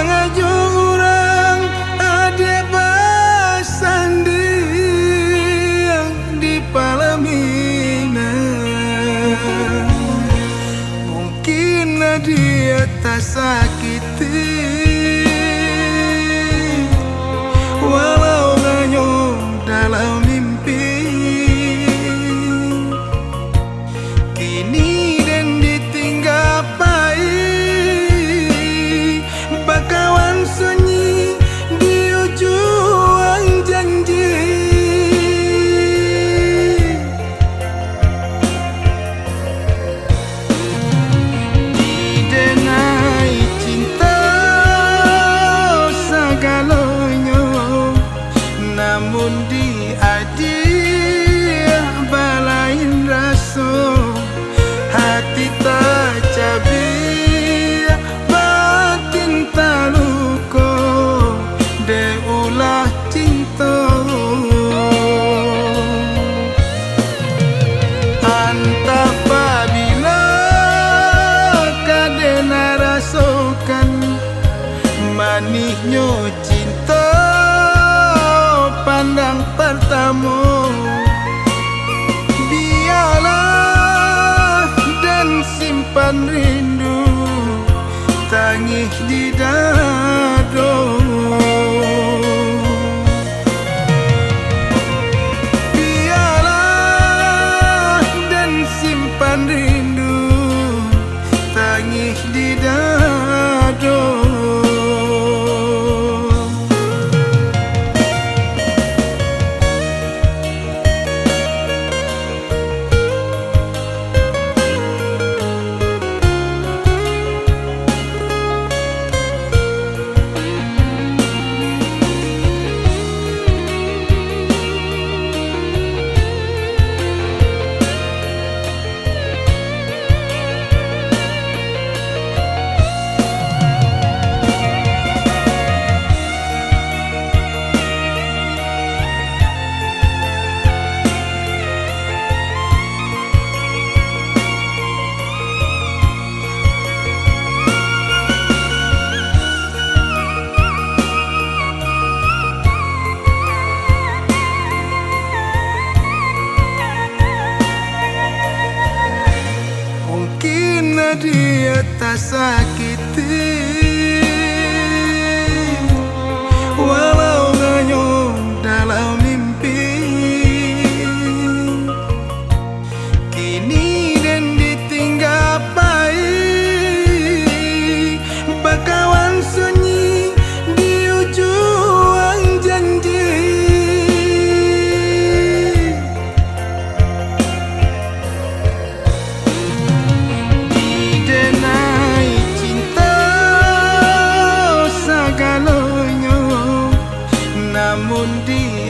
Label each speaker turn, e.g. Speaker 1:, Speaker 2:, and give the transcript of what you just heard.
Speaker 1: mengaju orang ada basandi di Palembina. Mungkin dia tak sakiti walau nganyong dalam mimpi. Kini dan ditinggal pai bakawan sunyi di ujung janji. Didenai cinta segalanya, namun di adia balain rasa hati tak cabi batin tak luka de ulah cinta. Antah apabila kadena rasakan manisnya cinta pandang pertama. Biarlah dan simpan rindu tangis di dada. Biarlah dan simpan rindu tangis di dada. Dia tak sakiti walau nganyong dalam mimpi. Kini dan ditinggal pai bakawan sunyi di ujung janji. Namun dia